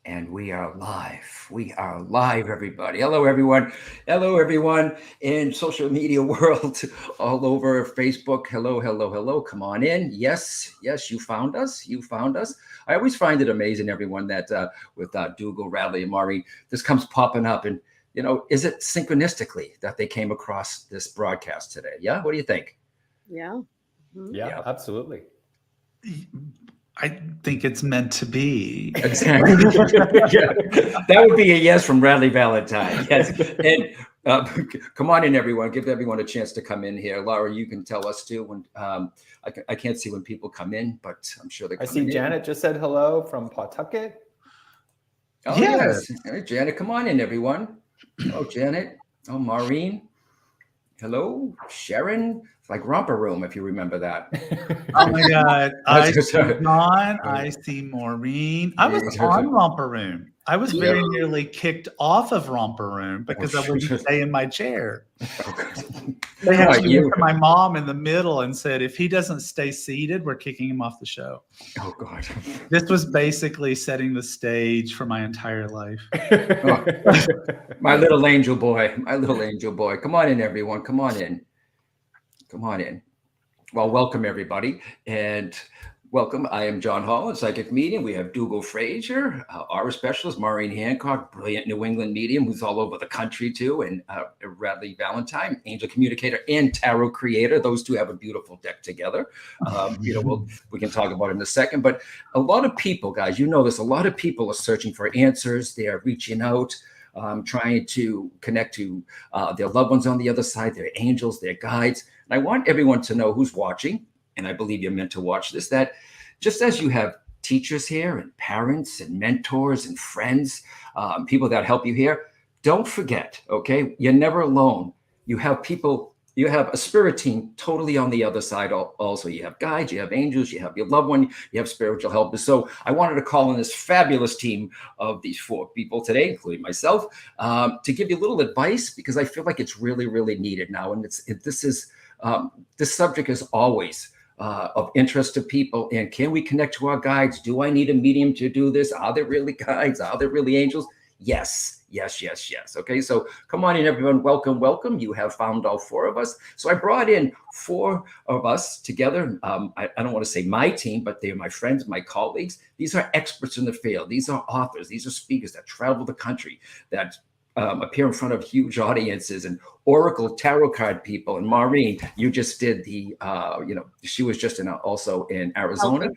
And we are live. We are live, everybody. Hello, everyone. Hello, everyone in social media world, all over Facebook. Hello, hello, hello. Come on in. Yes, yes, you found us. You found us. I always find it amazing, everyone, that with Dougal, Radley, and Maury, this comes popping up. And, you know, is it synchronistically that they came across this broadcast today? Yeah? What do you think? Yeah. Mm-hmm. Yeah, absolutely. I think it's meant to be. Exactly. Yeah. That would be a yes from Radley Valentine. Yes. And come on in, everyone. Give everyone a chance to come in here. Laura, you can tell us too. When I can't see when people come in, but I'm sure they're coming in. I see Janet just said hello from Pawtucket. Oh, yes. Hey, Janet, come on in, everyone. Oh, Janet. Oh, Maureen. Hello, Sharon. It's like Romper Room, if you remember that. Oh my God. I see John. I see Maureen. I was on Romper Room. I was very nearly kicked off of Romper Room because I wouldn't stay in my chair. They actually went to my mom in the middle and said, if he doesn't stay seated, we're kicking him off the show. Oh, God. This was basically setting the stage for my entire life. Oh, my little angel boy. My little angel boy. Come on in, everyone. Come on in. Come on in. Well, welcome, everybody. And welcome. I am John Hall, a psychic medium. We have Dougal Frazier, aura specialist, Maureen Hancock, brilliant New England medium who's all over the country too, and Radley Valentine, angel communicator and tarot creator. Those two have a beautiful deck together. You know, we can talk about it in a second. But a lot of people, guys, you know this, a lot of people are searching for answers. They are reaching out, trying to connect to their loved ones on the other side, their angels, their guides. And I want everyone to know who's watching, and I believe you're meant to watch this, that just as you have teachers here and parents and mentors and friends, people that help you here, don't forget, okay? You're never alone. You have people, you have a spirit team totally on the other side also. You have guides, you have angels, you have your loved one, you have spiritual helpers. So I wanted to call in this fabulous team of these four people today, including myself, to give you a little advice because I feel like it's really, really needed now. And this subject is always of interest to people. And can we connect to our guides? Do I need a medium to do this? Are there really guides? Are there really angels? Yes, yes, yes, yes. Okay, so come on in, everyone. Welcome, welcome. You have found all four of us. So I brought in four of us together. I don't want to say my team, but they're my friends, my colleagues. These are experts in the field. These are authors. These are speakers that travel the country, that appear in front of huge audiences, and Oracle tarot card people. And Maureen, you just did the, she was just also in Arizona,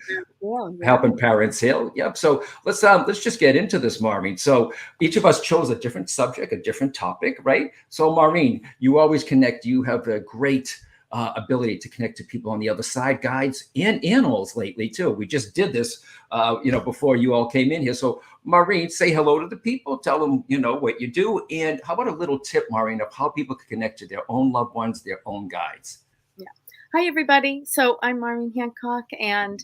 helping Parents Heal. Yep. So let's just get into this, Maureen. So each of us chose a different subject, a different topic, right? So Maureen, you always connect. You have a great ability to connect to people on the other side, guides and animals lately too. We just did this, before you all came in here. So Maureen, say hello to the people, tell them, what you do. And how about a little tip, Maureen, of how people can connect to their own loved ones, their own guides? Yeah. Hi, everybody. So I'm Maureen Hancock, and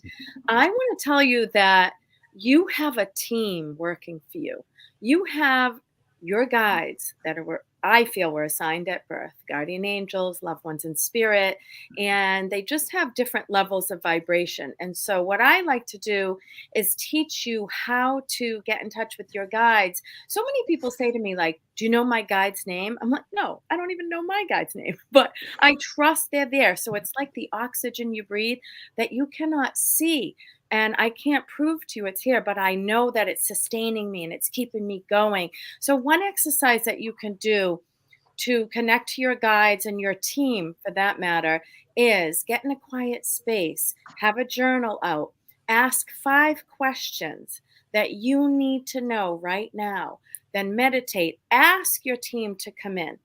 I want to tell you that you have a team working for you. You have your guides that I feel were assigned at birth, guardian angels, loved ones in spirit, and they just have different levels of vibration. And so what I like to do is teach you how to get in touch with your guides. So many people say to me, like, do you know my guide's name? I'm like, no, I don't even know my guide's name, but I trust they're there. So it's like the oxygen you breathe that you cannot see. And I can't prove to you it's here, but I know that it's sustaining me and it's keeping me going. So one exercise that you can do to connect to your guides and your team, for that matter, is get in a quiet space, have a journal out, ask 5 questions that you need to know right now, then meditate, ask your team to come in.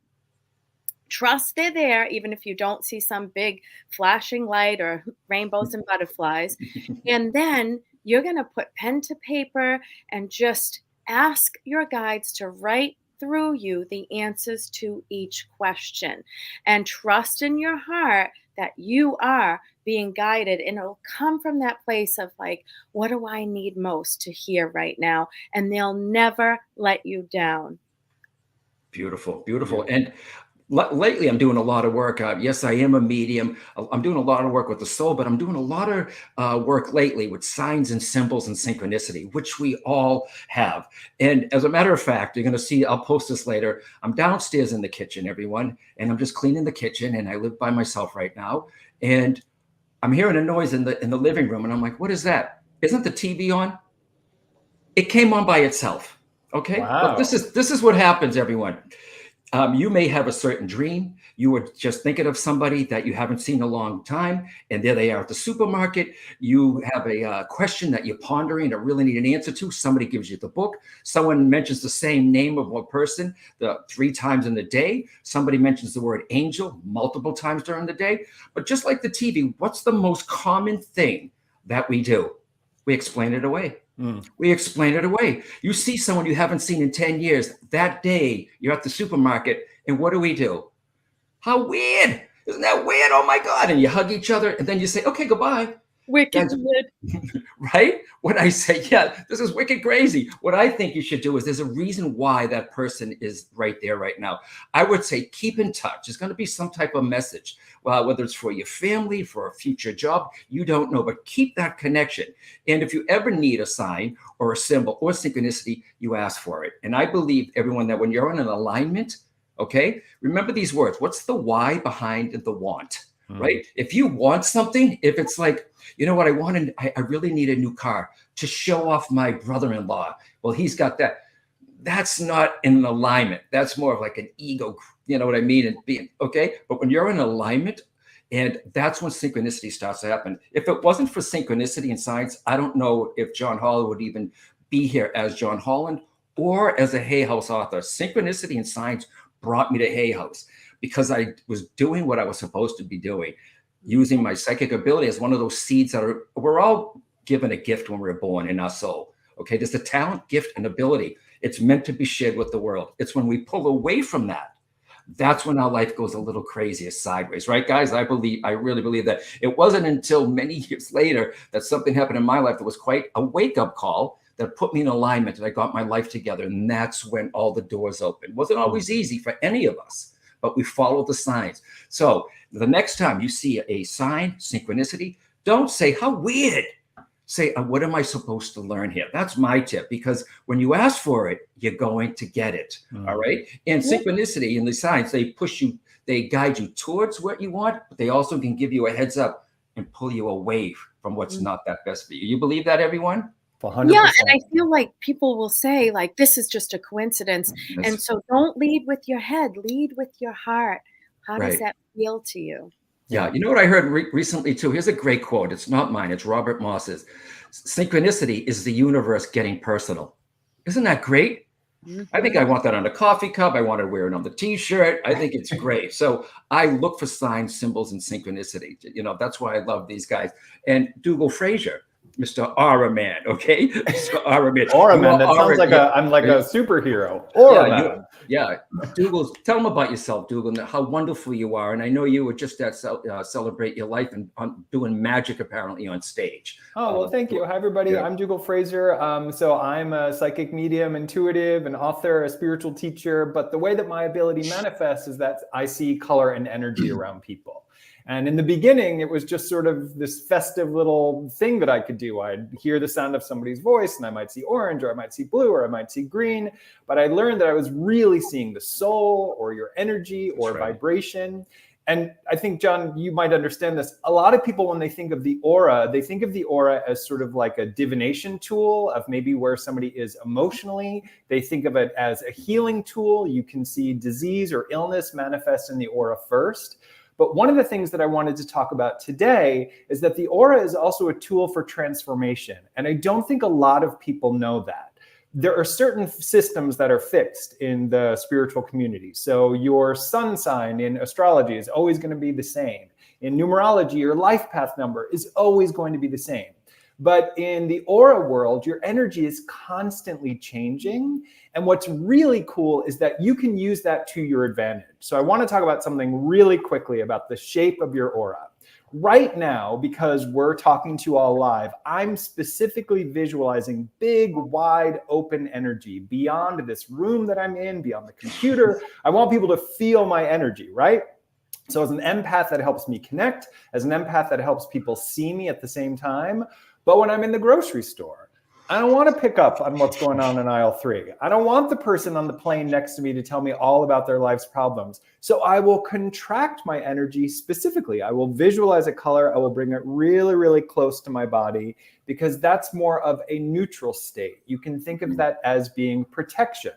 Trust they're there, even if you don't see some big flashing light or rainbows and butterflies. And then you're going to put pen to paper and just ask your guides to write through you the answers to each question. And trust in your heart that you are being guided, and it'll come from that place of like, what do I need most to hear right now? And they'll never let you down. Beautiful, beautiful. And Lately, I'm doing a lot of work. Yes, I am a medium. I'm doing a lot of work with the soul, but I'm doing a lot of work lately with signs and symbols and synchronicity, which we all have. And as a matter of fact, you're going to see, I'll post this later. I'm downstairs in the kitchen, everyone, and I'm just cleaning the kitchen, and I live by myself right now. And I'm hearing a noise in the living room, and I'm like, what is that? Isn't the TV on? It came on by itself. Okay. Wow. But this is what happens, everyone. You may have a certain dream. You were just thinking of somebody that you haven't seen in a long time, and there they are at the supermarket. You have a question that you're pondering or really need an answer to. Somebody gives you the book. Someone mentions the same name of one person 3 times in the day. Somebody mentions the word angel multiple times during the day. But just like the TV, what's the most common thing that we do? We explain it away. We explain it away. You see someone you haven't seen in 10 years. That day, you're at the supermarket, and what do? How weird. Isn't that weird? Oh, my God. And you hug each other, and then you say, okay, goodbye. Wicked. Right? When I say, yeah, this is wicked crazy. What I think you should do is there's a reason why that person is right there right now. I would say keep in touch. There's going to be some type of message, whether it's for your family, for a future job, you don't know, but keep that connection. And if you ever need a sign or a symbol or synchronicity, you ask for it. And I believe, everyone, that when you're in an alignment, okay, remember these words. What's the why behind the want? Right? If you want something, if it's like, you know what, I really need a new car to show off my brother-in-law. Well, he's got that. That's not in alignment. That's more of like an ego, you know what I mean? And being okay. But when you're in alignment, and that's when synchronicity starts to happen. If it wasn't for synchronicity and signs, I don't know if John Holland would even be here as John Holland or as a Hay House author. Synchronicity and signs brought me to Hay House, because I was doing what I was supposed to be doing, using my psychic ability as one of those seeds that we're all given a gift when we're born in our soul. Okay, there's a talent, gift, and ability. It's meant to be shared with the world. It's when we pull away from that, that's when our life goes a little crazy, sideways, right, guys? I really believe that. It wasn't until many years later that something happened in my life that was quite a wake-up call that put me in alignment, and I got my life together. And that's when all the doors opened. It wasn't always easy for any of us, but we follow the signs. So the next time you see a sign, synchronicity, don't say, how weird. Say, what am I supposed to learn here? That's my tip, because when you ask for it, you're going to get it. All right. And synchronicity and the signs, they push you, they guide you towards what you want, but they also can give you a heads up and pull you away from what's not that best for you. You believe that, everyone? 100%. Yeah, and I feel like people will say, like, this is just a coincidence. And so don't lead with your head, lead with your heart. How does that feel to you? Yeah, you know what I heard recently too? Here's a great quote. It's not mine, it's Robert Moss's. Synchronicity is the universe getting personal. Isn't that great? I think I want that on a coffee cup. I want to wear it on the t-shirt. I think it's great. So I look for signs, symbols, and synchronicity. You know, that's why I love these guys. And Dougal Fraser, Mr. Aura Man, okay? Mr. Aura Man. Aura Man, that sounds like I'm like a superhero. Aura Man. Yeah. Dougal, tell them about yourself, Dougal, and how wonderful you are. And I know you were just at Celebrate Your Life and doing magic apparently on stage. Oh, well, thank you. Hi, everybody. I'm Dougal Fraser. So I'm a psychic medium, intuitive, an author, a spiritual teacher. But the way that my ability manifests is that I see color and energy around people. And in the beginning, it was just sort of this festive little thing that I could do. I'd hear the sound of somebody's voice and I might see orange, or I might see blue, or I might see green. But I learned that I was really seeing the soul or your energy or vibration. And I think, John, you might understand this. A lot of people, when they think of the aura, they think of the aura as sort of like a divination tool of maybe where somebody is emotionally. They think of it as a healing tool. You can see disease or illness manifest in the aura first. But one of the things that I wanted to talk about today is that the aura is also a tool for transformation. And I don't think a lot of people know that. There are certain systems that are fixed in the spiritual community. So your sun sign in astrology is always going to be the same. In numerology, your life path number is always going to be the same. But in the aura world, your energy is constantly changing. And what's really cool is that you can use that to your advantage. So I want to talk about something really quickly about the shape of your aura. Right now, because we're talking to you all live, I'm specifically visualizing big, wide open energy beyond this room that I'm in, beyond the computer. I want people to feel my energy, right? So as an empath, that helps me connect. As an empath, that helps people see me at the same time. But when I'm in the grocery store, I don't want to pick up on what's going on in aisle 3. I don't want the person on the plane next to me to tell me all about their life's problems. So I will contract my energy specifically. I will visualize a color. I will bring it really, really close to my body because that's more of a neutral state. You can think of that as being protection.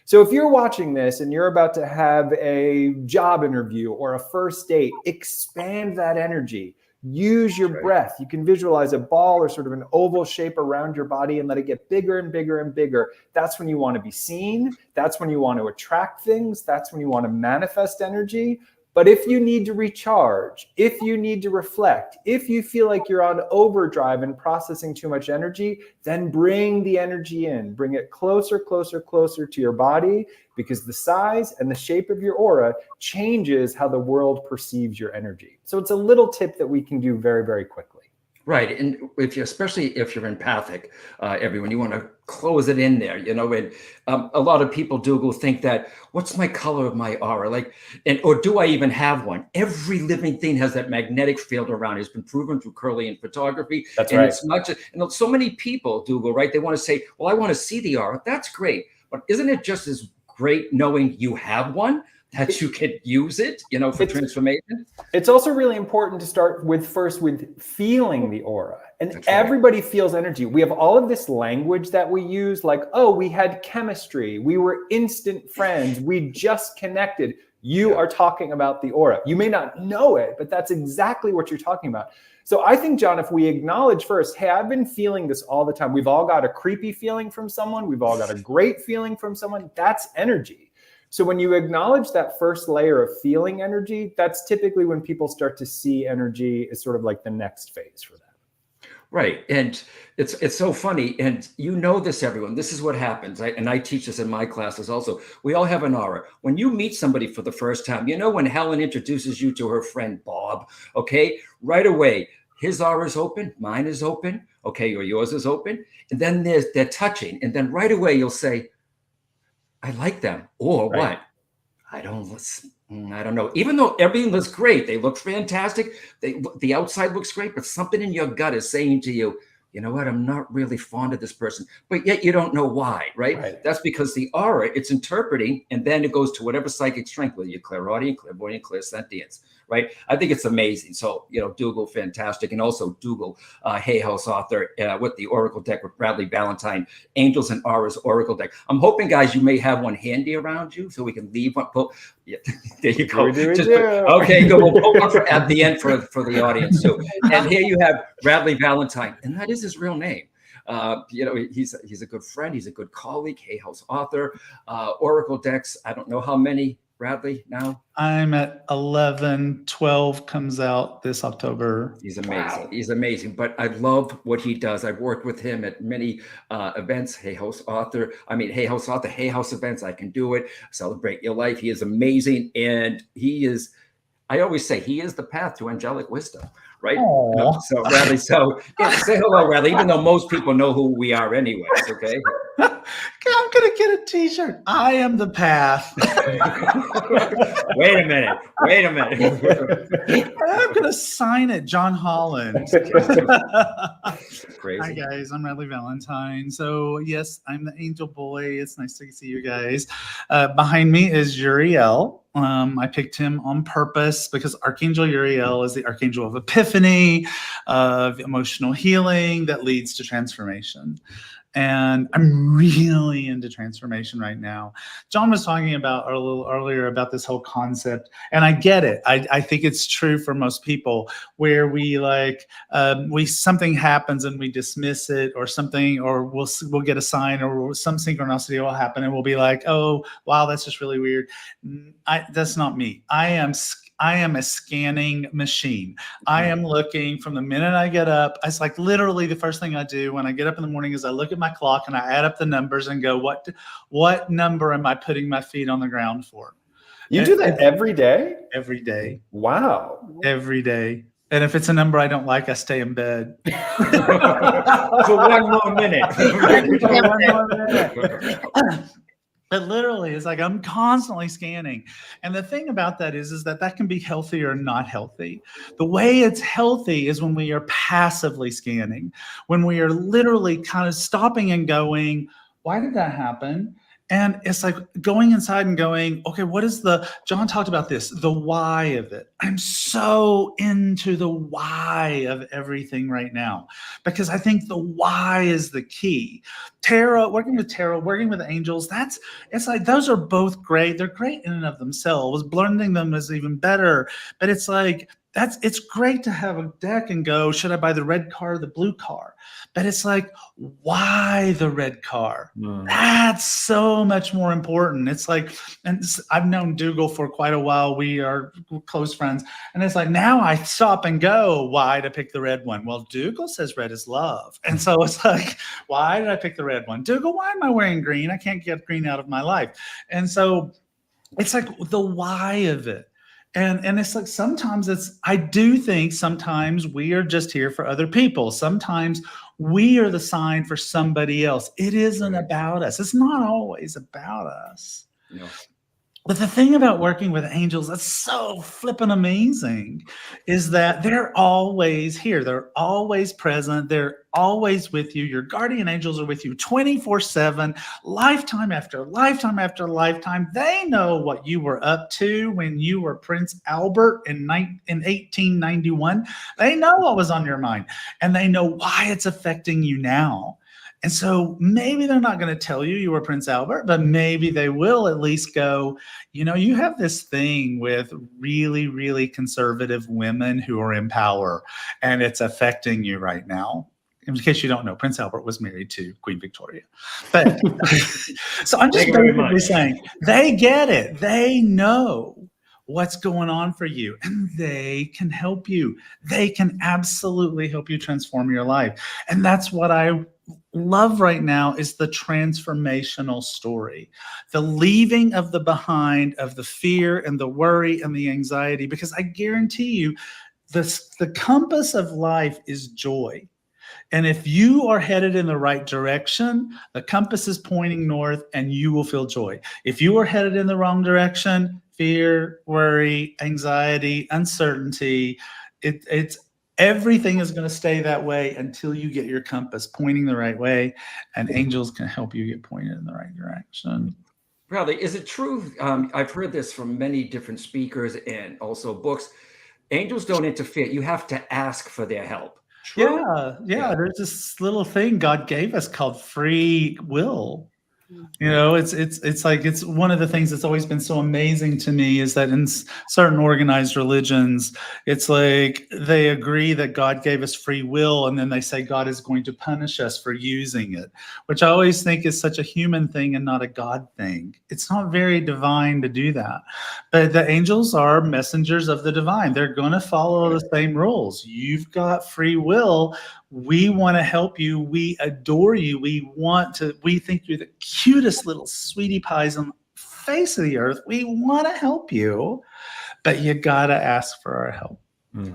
So if you're watching this and you're about to have a job interview or a first date, expand that energy. Use your breath. You can visualize a ball or sort of an oval shape around your body and let it get bigger and bigger and bigger. That's when you want to be seen. That's when you want to attract things. That's when you want to manifest energy. But if you need to recharge, if you need to reflect, if you feel like you're on overdrive and processing too much energy, then bring the energy in. Bring it closer, closer, closer to your body, because the size and the shape of your aura changes how the world perceives your energy. So it's a little tip that we can do very, very quickly. Right. And especially if you're empathic, everyone, you want to close it in there, and a lot of people, Dougal, think that, what's my color of my aura? Or do I even have one? Every living thing has that magnetic field around it. It's been proven through Kirlian photography. That's and right. It's not just, so many people, Dougal, right? They want to say, well, I want to see the aura. That's great. But isn't it just as great knowing you have one, that you can use it, for transformation? It's also really important to start with feeling the aura. And That's right. Everybody feels energy. We have all of this language that we use, like, oh, we had chemistry. We were instant friends. We just connected. You are talking about the aura. You may not know it, but that's exactly what you're talking about. So I think, John, if we acknowledge first, hey, I've been feeling this all the time. We've all got a creepy feeling from someone. We've all got a great feeling from someone. That's energy. So when you acknowledge that first layer of feeling energy, that's typically when people start to see energy as sort of like the next phase for them. Right. And it's so funny. And this, everyone, this is what happens. And I teach this in my classes also. We all have an aura. When you meet somebody for the first time, when Helen introduces you to her friend Bob, okay, right away, his aura is open, mine is open, okay, or yours is open. And then they're touching. And then right away, you'll say, I like them. Or right. What? I don't know. Even though everything looks great, they look fantastic. The outside looks great, but something in your gut is saying to you, you know what? I'm not really fond of this person, but yet you don't know why, right? That's because the aura, it's interpreting, and then it goes to whatever psychic strength, whether you're clairaudient, clairvoyant, clairsentience, right? I think it's amazing. So, Dougal, fantastic. And also Dougal, Hay House author with the Oracle deck with Bradley Valentine, Angels and Auras Oracle deck. I'm hoping, guys, you may have one handy around you so we can leave one. Yeah, there you go. Okay, good. We'll pull one at the end for the audience too. And here you have Bradley Valentine, and that is his real name. He's a good friend. He's a good colleague. Hay House author, Oracle decks. I don't know how many, Bradley, now? I'm at 11. 12 comes out this October. He's amazing. Wow. He's amazing. But I love what he does. I've worked with him at many events. Hay House events. I can do it. Celebrate your life. He is amazing. And I always say, he is the path to angelic wisdom, right? So Bradley, say hello, Bradley, even though most people know who we are anyways, okay? I'm going to get a t-shirt. I am the path. Wait a minute. I'm going to sign it, John Holland. Crazy. Hi, guys. I'm Bradley Valentine. So, yes, I'm the angel boy. It's nice to see you guys. Behind me is Uriel. I picked him on purpose because Archangel Uriel is the Archangel of Epiphany, of emotional healing that leads to transformation. And I'm really into transformation right now. John was talking about a little earlier about this whole concept, and I get it. I think it's true for most people, where we something happens and we dismiss it, or something, or we'll get a sign, or some synchronicity will happen, and we'll be like, oh wow, that's just really weird. That's not me. I am a scanning machine. I am looking from the minute I get up. It's like literally the first thing I do when I get up in the morning is I look at my clock and I add up the numbers and go, what number am I putting my feet on the ground for? You do that every day? Every day. Wow. Every day. And if it's a number I don't like, I stay in bed. For one more minute. But literally, it's like I'm constantly scanning. And the thing about that is that can be healthy or not healthy. The way it's healthy is when we are passively scanning, when we are literally kind of stopping and going, why did that happen? And it's like going inside and going, okay, what is John talked about this, the why of it. I'm so into the why of everything right now, because I think the why is the key. Working with angels, it's like, those are both great. They're great in and of themselves. Blending them is even better. But it's like, it's great to have a deck and go, should I buy the red car or the blue car? But it's like, why the red car? That's so much more important. It's like, and I've known Dougal for quite a while. We are close friends. And it's like, now I stop and go, why to pick the red one? Well, Dougal says red is love. And so it's like, why did I pick the red one? Dougal, why am I wearing green? I can't get green out of my life. And so it's like the why of it. And it's like, I do think sometimes we are just here for other people. Sometimes we are the sign for somebody else. It isn't about us. It's not always about us. No. But the thing about working with angels that's so flippin' amazing is that they're always here. They're always present. They're always with you. Your guardian angels are with you 24/7, lifetime after lifetime after lifetime. They know what you were up to when you were Prince Albert in 1891. They know what was on your mind, and they know why it's affecting you now. And so maybe they're not going to tell you were Prince Albert, but maybe they will at least go, you have this thing with really, really conservative women who are in power, and it's affecting you right now. In case you don't know, Prince Albert was married to Queen Victoria. But so I'm just basically saying they get it. They know what's going on for you, and they can help you. They can absolutely help you transform your life. And that's what I love right now, is the transformational story, the leaving of the behind of the fear and the worry and the anxiety, because I guarantee you the compass of life is joy. And if you are headed in the right direction, the compass is pointing north and you will feel joy. If you are headed in the wrong direction, fear, worry, anxiety, uncertainty, it's everything is going to stay that way until you get your compass pointing the right way, and angels can help you get pointed in the right direction. Bradley, is it true? I've heard this from many different speakers and also books. Angels don't interfere. You have to ask for their help. True? Yeah. There's this little thing God gave us called free will. It's like, it's one of the things that's always been so amazing to me is that in certain organized religions, it's like they agree that God gave us free will, and then they say God is going to punish us for using it, which I always think is such a human thing and not a God thing. It's not very divine to do that. But the angels are messengers of the divine. They're going to follow the same rules. You've got free will. We want to help you. We adore you. We think you're the cutest little sweetie pies on the face of the earth. We want to help you, but you got to ask for our help.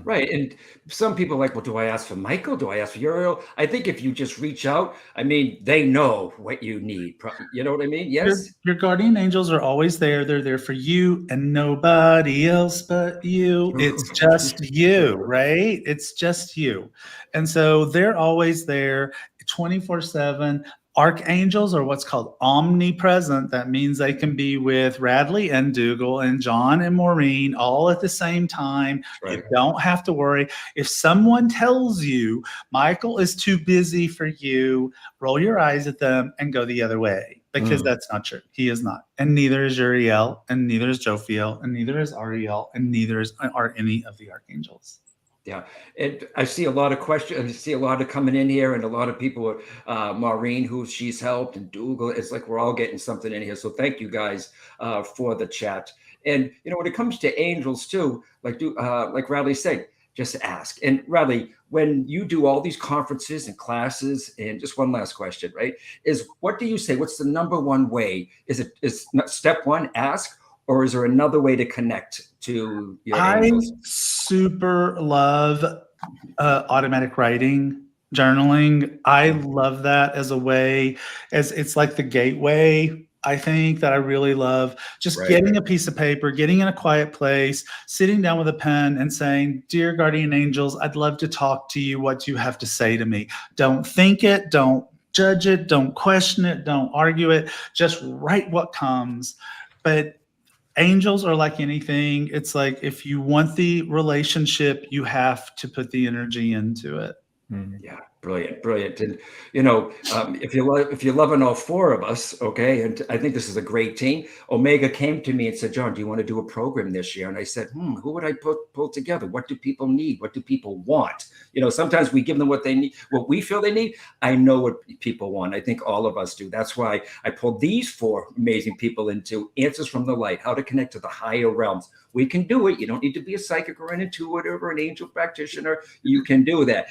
Right. And some people are like, well, do I ask for Michael? Do I ask for Uriel? I think if you just reach out, they know what you need. You know what I mean? Yes. Your guardian angels are always there. They're there for you and nobody else but you. It's just you, right? It's just you. And so they're always there 24/7. Archangels are what's called omnipresent. That means they can be with Radley and Dougal and John and Maureen all at the same time. Right. You don't have to worry. If someone tells you Michael is too busy for you, roll your eyes at them and go the other way, because that's not true. He is not. And neither is Uriel, and neither is Jophiel, and neither is Ariel, and neither are any of the archangels. Yeah, and I see a lot of questions. I see a lot of coming in here, and a lot of people, Maureen, who she's helped, and Dougal. It's like we're all getting something in here. So thank you guys for the chat. And when it comes to angels too, like Radley said, just ask. And Radley, when you do all these conferences and classes, and just one last question, right? What do you say? What's the number one way? Is step one, ask, or is there another way to connect to your angels? I super love automatic writing, journaling. I love that as a way, as it's like the gateway, I think, that I really love. Just getting a piece of paper, getting in a quiet place, sitting down with a pen and saying, "Dear guardian angels, I'd love to talk to you. What you have to say to me." Don't think it, don't judge it, don't question it, don't argue it. Just write what comes. But angels are like anything. It's like, if you want the relationship, you have to put the energy into it. Yeah, brilliant. And if you're loving all four of us, okay, and I think this is a great team. Omega came to me and said, "John, do you want to do a program this year?" And I said, who would I pull together? What do people need? What do people want? Sometimes we give them what they need, what we feel they need. I know what people want. I think all of us do. That's why I pulled these four amazing people into Answers from the Light, how to connect to the higher realms. We can do it. You don't need to be a psychic or an intuitive or an angel practitioner. You can do that.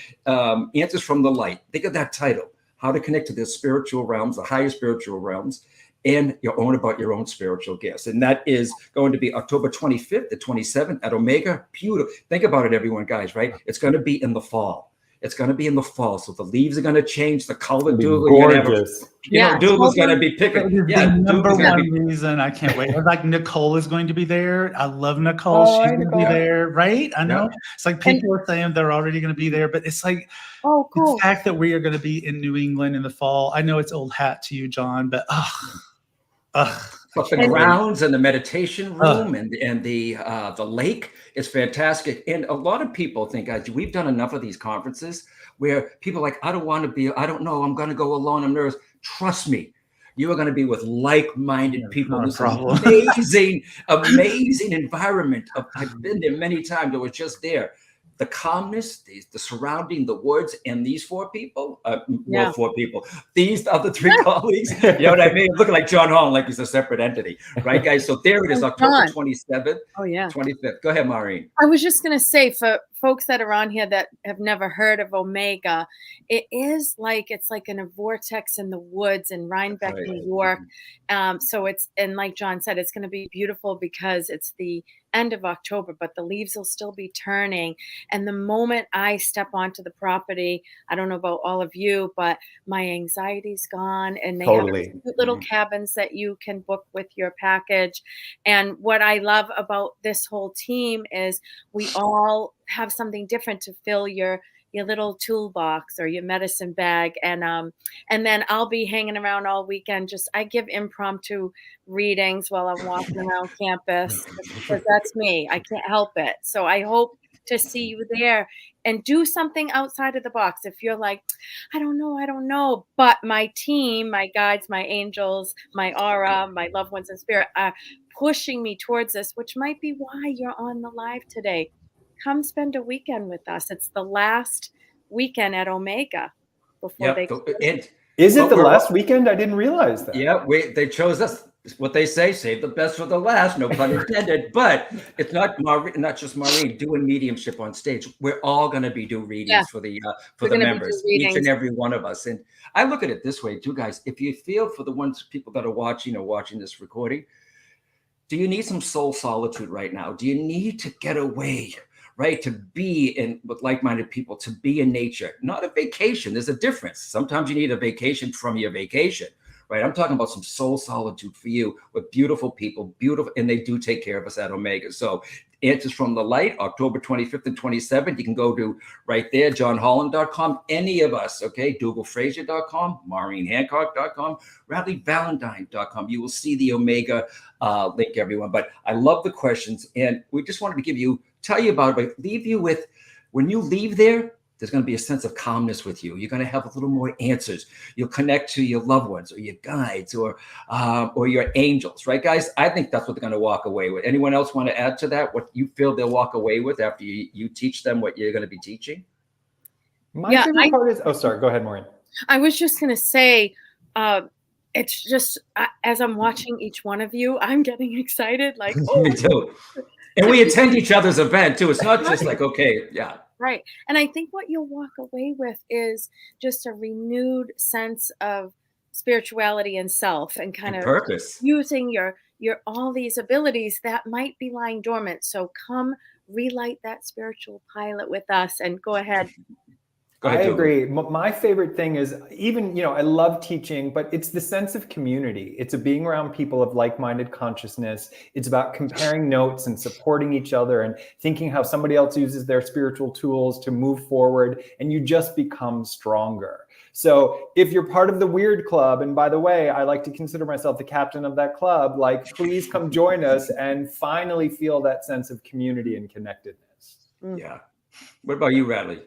Answers from the Light. Think of that title, how to connect to the spiritual realms, the higher spiritual realms, and your own spiritual gifts. And that is going to be October 25th to 27th at Omega. Beautiful. Think about it, everyone, guys, right? It's going to be in the fall. It's going to be in the fall. So the leaves are going to change. The color, gorgeous. Douglas going to be picking. The number one reason I can't wait. Like, Nicole is going to be there. I love Nicole. She's going to be there, right? I know. It's like people are saying they're already going to be there, but it's like, oh, cool. The fact that we are going to be in New England in the fall. I know it's old hat to you, John, but Up in the grounds and the meditation room and the lake is fantastic. And a lot of people think, guys, we've done enough of these conferences where people are like, I don't know, I'm going to go alone, I'm nervous. Trust me, you are going to be with like-minded people. This amazing environment. I've been there many times. I was just there. The calmness, the surrounding, the words, and these four people, these other three colleagues, you know what I mean? Looking like John Holland, like he's a separate entity, right, guys? So there it is, October 27th, 25th. Go ahead, Maureen. I was just going to say, for folks that are on here that have never heard of Omega, it's like in a vortex in the woods in Rhinebeck, New York. So and like John said, it's going to be beautiful because it's the end of October, but the leaves will still be turning. And the moment I step onto the property, I don't know about all of you, but my anxiety's gone. And they have cute little cabins that you can book with your package. And what I love about this whole team is we all have something different to fill your little toolbox or your medicine bag. And then I'll be hanging around all weekend. I give impromptu readings while I'm walking around campus, because that's me. I can't help it. So I hope to see you there and do something outside of the box. If you're like, I don't know, but my team, my guides, my angels, my aura, my loved ones in spirit are pushing me towards this, which might be why you're on the live today. Come spend a weekend with us. It's the last weekend at Omega before Is it the last weekend? I didn't realize that. Yeah, they chose us. What they say, save the best for the last, no pun intended. But it's not just Maureen doing mediumship on stage. We're all going to be doing readings for the members, each and every one of us. And I look at it this way too, guys. If you feel for the people that are watching this recording, do you need some soul solitude right now? Do you need to get away? Right, to be with like-minded people, to be in nature, not a vacation. There's a difference. Sometimes you need a vacation from your vacation, right? I'm talking about some soul solitude for you with beautiful people, and they do take care of us at Omega. So Answers from the Light, October 25th and 27th. You can go to right there, johnholland.com, any of us, okay? dougalfrazier.com, maureenhancock.com, radleyvalentine.com. You will see the Omega link, everyone. But I love the questions, and we just wanted to tell you about it, but leave you with, when you leave there, there's going to be a sense of calmness with you. You're going to have a little more answers. You'll connect to your loved ones or your guides or your angels, right, guys? I think that's what they're going to walk away with. Anyone else want to add to that? What you feel they'll walk away with after you teach them what you're going to be teaching? My favorite part is, sorry, go ahead, Maureen. I was just going to say, it's just as I'm watching each one of you, I'm getting excited. Like, Me too. And we attend each other's event too. It's not just like, okay, yeah. Right. And I think what you'll walk away with is just a renewed sense of spirituality and self, and kind of purpose. using your all these abilities that might be lying dormant. So come relight that spiritual pilot with us, and go ahead. I agree. My favorite thing is, even, I love teaching, but it's the sense of community. It's a being around people of like-minded consciousness. It's about comparing notes and supporting each other and thinking how somebody else uses their spiritual tools to move forward, and you just become stronger. So if you're part of the Weird Club, and by the way, I like to consider myself the captain of that club, like, please come join us and finally feel that sense of community and connectedness. Yeah. What about you, Radley?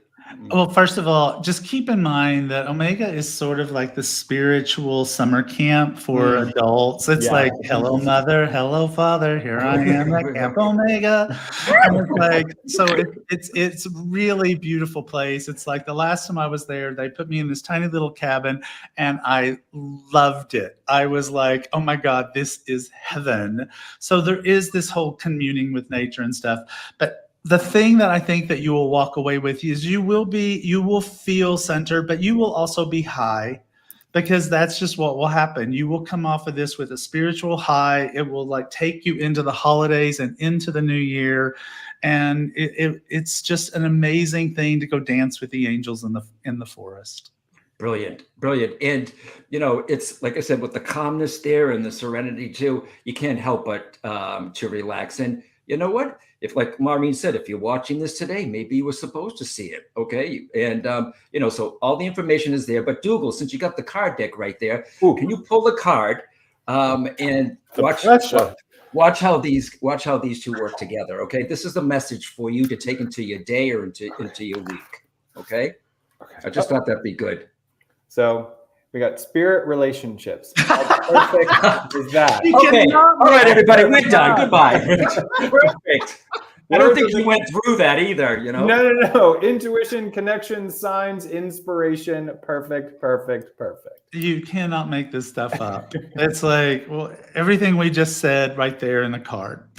Well, first of all, just keep in mind that Omega is sort of like the spiritual summer camp for adults. It's like, hello, mother, hello, father, here I am at Camp Omega. And it's like, so it's really beautiful place. It's like the last time I was there, they put me in this tiny little cabin and I loved it. I was like, oh my God, this is heaven. So there is this whole communing with nature and stuff. But the thing that I think that you will walk away with is you will feel centered, but you will also be high, because that's just what will happen. You will come off of this with a spiritual high. It will like take you into the holidays and into the new year. And it's just an amazing thing to go dance with the angels in the forest. Brilliant. And, it's like I said, with the calmness there and the serenity too, you can't help but to relax. And you know what? If, like Maureen said, if you're watching this today, maybe you were supposed to see it. Okay. And, so all the information is there. But Dougal, since you got the card deck right there, can you pull the card and watch how these two work together? Okay. This is a message for you to take into your day or into your week. Okay. I just thought that'd be good. So we got spirit relationships. How perfect is that? Okay. All right, everybody. We're done. Goodbye. Perfect. I don't think you went through that either, No. Intuition, connection, signs, inspiration. Perfect. You cannot make this stuff up. It's like, well, everything we just said right there in the card.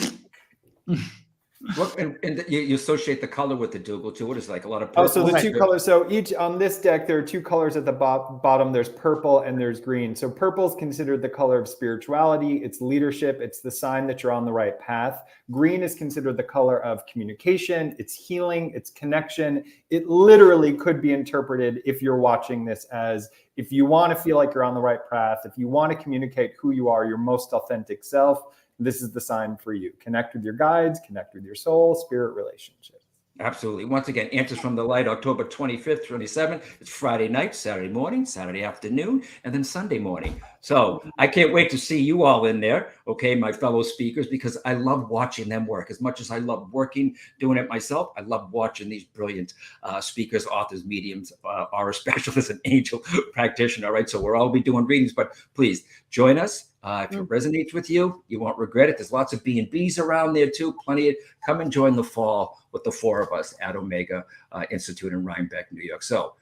What, and you associate the color with the Dougal too. What is like a lot of purple? Oh, so the two colors. So each on this deck, there are two colors at the bottom. There's purple and there's green. So purple is considered the color of spirituality. It's leadership. It's the sign that you're on the right path. Green is considered the color of communication. It's healing. It's connection. It literally could be interpreted, if you're watching this, as if you want to feel like you're on the right path, if you want to communicate who you are, your most authentic self, this is the sign for you. Connect with your guides, connect with your soul, spirit relationship. Absolutely. Once again, Answers from the Light, October 25th, 27th. It's Friday night, Saturday morning, Saturday afternoon, and then Sunday morning. So I can't wait to see you all in there, okay, my fellow speakers, because I love watching them work. As much as I love working, doing it myself, I love watching these brilliant speakers, authors, mediums, aura specialists, and angel practitioner, all right? So we'll all be doing readings, but please join us. If it resonates with you, you won't regret it. There's lots of B&Bs around there too. Plenty of, come and join the fall with the four of us at Omega Institute in Rhinebeck, New York. So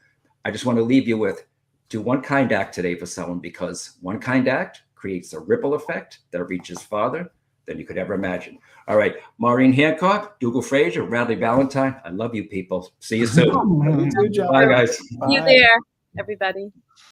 I just want to leave you with, do one kind act today for someone, because one kind act creates a ripple effect that reaches farther than you could ever imagine. All right, Maureen Hancock, Dougal Fraser, Radley Valentine. I love you people. See you soon. You too, John. Bye, guys. See you there, everybody.